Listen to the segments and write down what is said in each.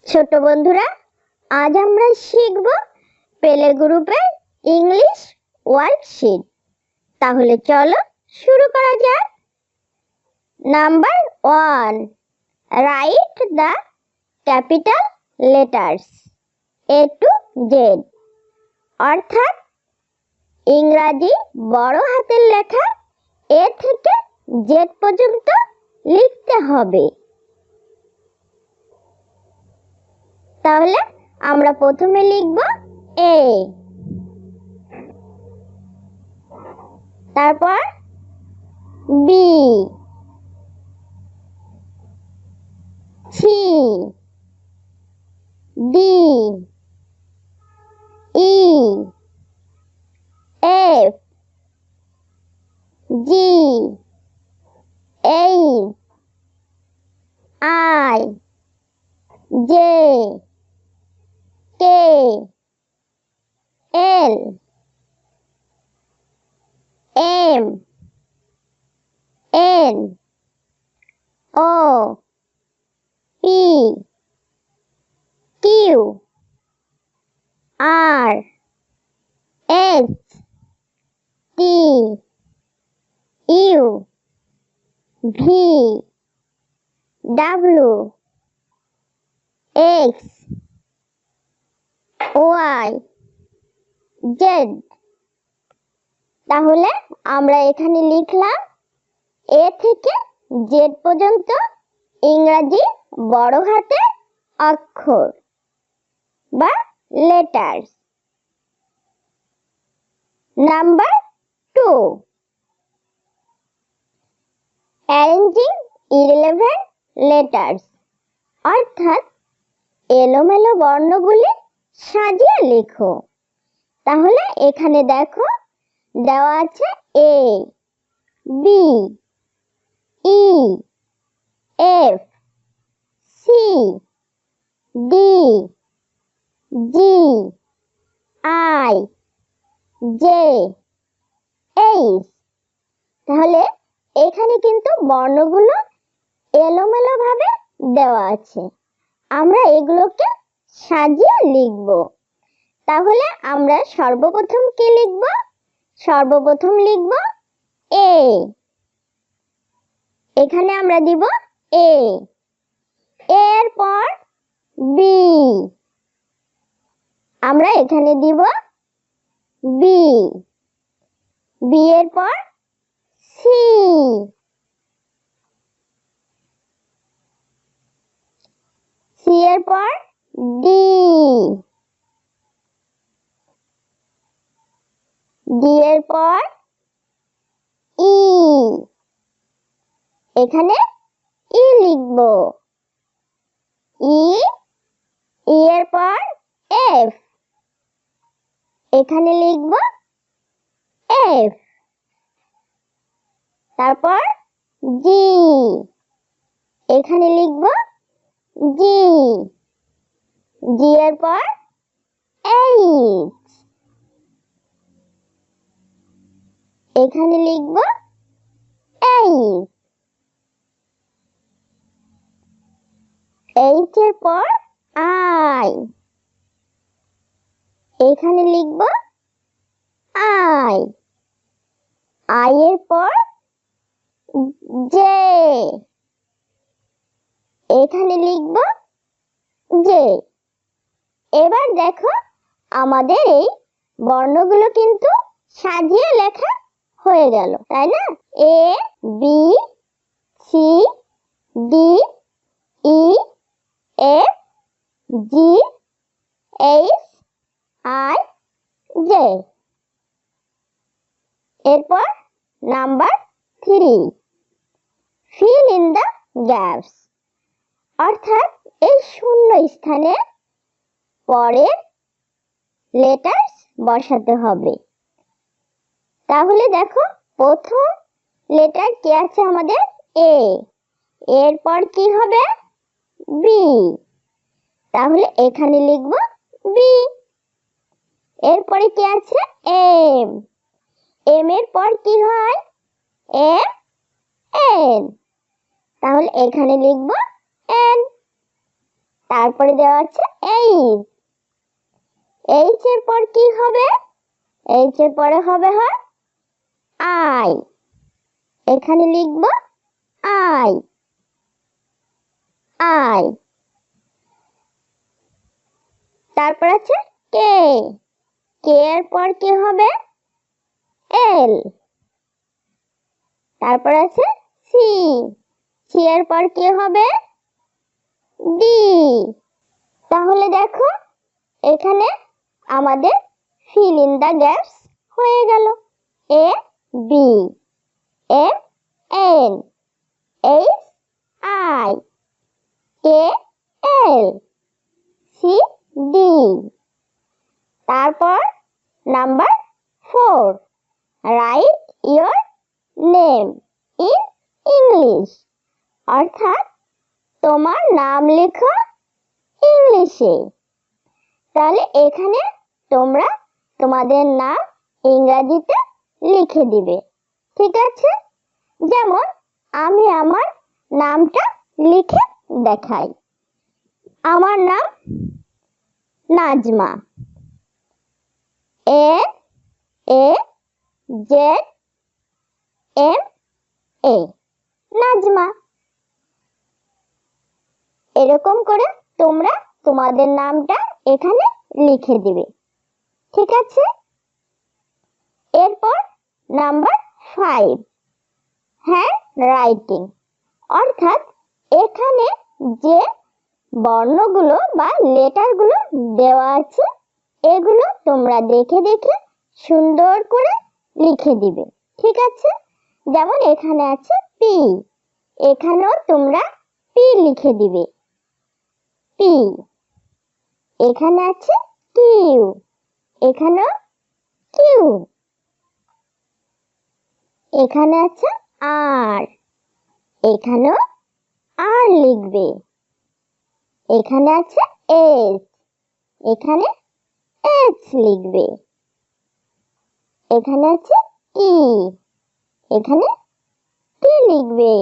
ছোট বন্ধুরা, আজ আমরা শিখব প্লে গ্রুপের ইংলিশ ওয়ার্কশিট। তাহলে চলো শুরু করা যাক। Number 1, write the capital letters A to Z, অর্থাৎ ইংরাজি বড় হাতের লেখা A থেকে Z পর্যন্ত লিখতে হবে। তাহলে আমরা প্রথমে লিখব A, তারপর B, C, D, E, F, G, H, I, J, K, L, M, N, O, P, Q, R, S, T, U, V, W, X, Y, Z। তাহলে আমরা এখানে লিখলাম A থেকে Z পর্যন্ত ইংরাজি বড় হাতের অক্ষর বা letters. Number 2, arranging irrelevant letters, অর্থাৎ এলোমেলো বর্ণগুলি সাজিয়ে লেখো। তাহলে এখানে দেখো দেওয়া আছে A, B, E, F, C, D, G, I, J, H। তাহলে এখানে কিন্তু বর্ণগুলো এলোমেলো ভাবে দেওয়া আছে, আমরা এগুলোকে সাজিয়ে লিখব। তাহলে আমরা সর্বপ্রথম কি লিখব? সর্বপ্রথম লিখব A। এখানে আমরা দিব A, এর পর B, আমরা এখানে দিব B, B এর পর C, C এর পর D, D এর পর E, এখানে E লিখব, E, E এর পর F, এখানে লিখব F, তারপর G, এখানে লিখব G, G এর পর H, এখানে লিখব H, H এর পর I, এখানে লিখব I, I এর পর J, এখানে লিখব J। এবার দেখো আমাদের এই বর্ণগুলো কিন্তু সাজিয়ে লেখা হয়ে গেল, তাই না? A, B, C, D, E, F, G, H, I, J। এরপর number 3, fill in the gaps, অর্থাৎ এই শূন্য স্থানে পরের লেটার্স বসাতে হবে। তাহলে দেখো প্রথম লেটার কি আছে আমাদের A, এরপর কি হবে B, তাহলে এখানে লিখব B। এরপরে কি আছে M, M এর পর কি হয় M, N, তাহলে এখানে লিখব N। তারপরে দেওয়া আছে এইচ। এইচ এর পর কি হবে? এইচ এর পরে হবে আই। এখানে লিখব আই, আই। তারপর আছে কে। কে এর পর কি হবে? এল। তারপর আছে সি। সি এর পর কি হবে? ডি। তাহলে দেখো এখানে আমাদের fill in the gaps হয়ে গেল। A B, M N, H I, K L, C D. তারপর number 4, write your name in English, অর্থাৎ তোমার নাম লেখো ইংলিশে। তাহলে এখানে তোমরা তোমাদের নাম ইংরেজিতে লিখে দিবে, ঠিক আছে? যেমন আমি আমার নামটা লিখে দেখাই। আমার নাম নাজমা, এ A Z M A, Nazma. এরকম করে তোমরা তোমাদের নামটা এখানে লিখে দিবে, ঠিক আছে? এরপর নাম্বার 5, হ্যান্ড রাইটিং, অর্থাৎ এখানে যে বর্ণগুলো বা লেটারগুলো দেওয়া আছে এগুলো তোমরা দেখে দেখে সুন্দর করে লিখে দিবে, ঠিক আছে? যেমন এখানে আছে পি, এখানেও তোমরা পি লিখে দিবে, পি। এখানে আছে কিউ, এখানেও কিউ। এখানে আছে আর, এখানেও আর লিখবে। এখানে আছে এস, এখানে এস লিখবে। এখানে আছে টি, এখানে টি লিখবে।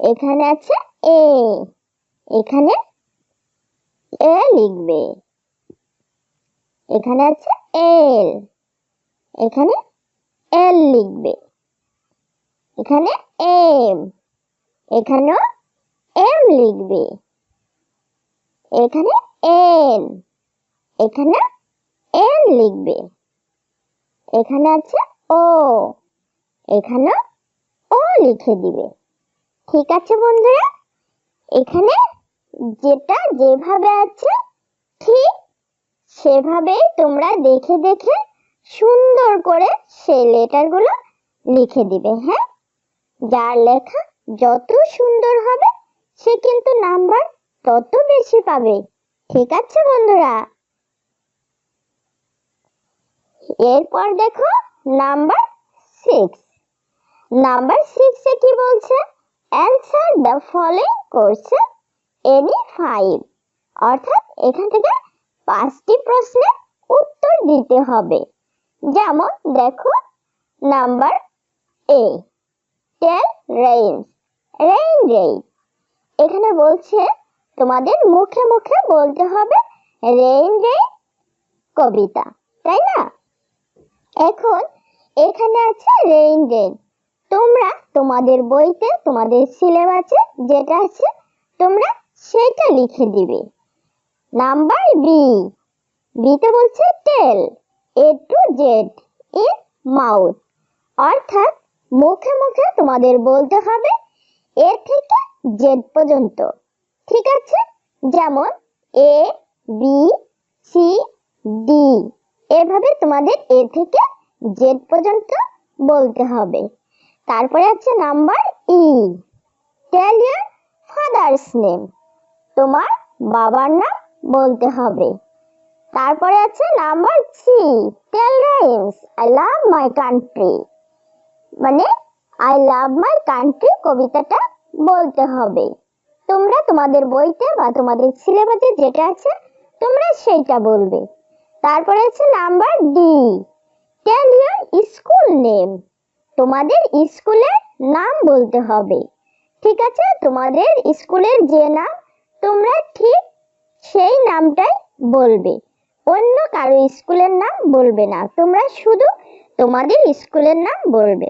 এখানে আছে এ, এখানে এ লিখবে। এখানে আছে এল, এখানে এল লিখবে। এখানে এম, এখানেও এম লিখবে। এখানে এন, এখানে এন লিখবে। এখানে আছে ও, এখানে ও লিখে দিবে, ঠিক আছে বন্ধুরা? এখানে যেটা যেভাবে আছে ঠিক সেভাবেই তোমরা দেখে দেখে সুন্দর করে সেই লেটারগুলো লিখে দিবে। হ্যাঁ, যার লেখা যত সুন্দর হবে সে কিন্তু নাম্বার তত বেশি পাবে, ঠিক আছে বন্ধুরা? এরপর দেখো নাম্বার 6। নাম্বার 6 এ কি বলছে? Answer the following question any 5, অর্থাৎ এখান থেকে 5টি প্রশ্নের উত্তর দিতে হবে। যেমন দেখো number A, tell rains, rain rain. এখানে বলছে তোমাদের মুখে মুখে বলতে হবে রেইন রেইন কবিতা, তাই না? এখন এখানে আছে রেইন রেইন, তোমরা তোমাদের বইতে তোমাদের সিলেবাসে যেটা আছে তোমরা সেটা লিখে দিবে। নাম্বার বি, বিতে বলছে টেল এ টু জেড ইন মাউথ, অর্থাৎ মুখে মুখে তোমাদের বলতে হবে এ থেকে জেড পর্যন্ত, ঠিক আছে? যেমন এ বি সি ডি, এভাবে তোমাদের এ থেকে জেড পর্যন্ত বলতে হবে। তারপরে আছে number E, tell your father's name, তোমার বাবার নাম বলতে হবে। তারপরে আছে number C, tell rhymes I love my country, মানে আই লাভ মাই কান্ট্রি কবিতাটা বলতে হবে। তোমরা তোমাদের বইতে বা তোমাদের সিলেবাসে যেটা আছে তোমরা সেইটা বলবে। তারপরে আছে number D, tell your school name, তোমাদের স্কুলের নাম বলতে হবে, ঠিক আছে? তোমাদের স্কুলের যে নাম তোমরা ঠিক সেই নামটাই বলবে, অন্য কারো স্কুলের নাম বলবে না, তোমরা শুধু তোমাদের স্কুলের নাম বলবে।